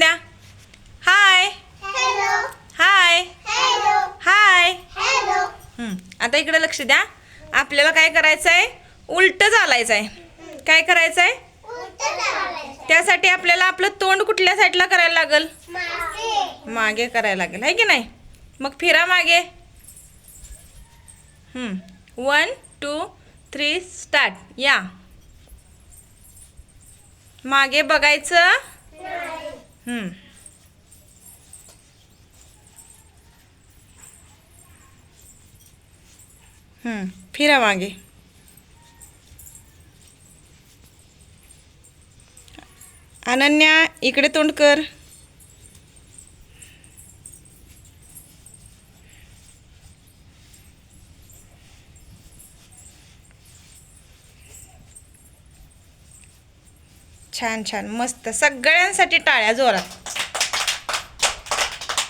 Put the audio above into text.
द्या. हाय हाय हाय. आता इकडे लक्ष द्या. आपल्याला काय करायचं आहे? उलट चालायचं आहे. काय करायचं आहे? त्यासाठी आपल्याला आपलं तोंड कुठल्या साईडला करायला लागेल? मागे करायला लागेल, आहे की नाही? मग फिरा मागे. 1 2 3 स्टार्ट. या मागे बघायचं. फिरा मागे. अनन्या इकडे तोंड कर. छान छान मस्त. सगळ्यांसाठी टाळ्या जोरात.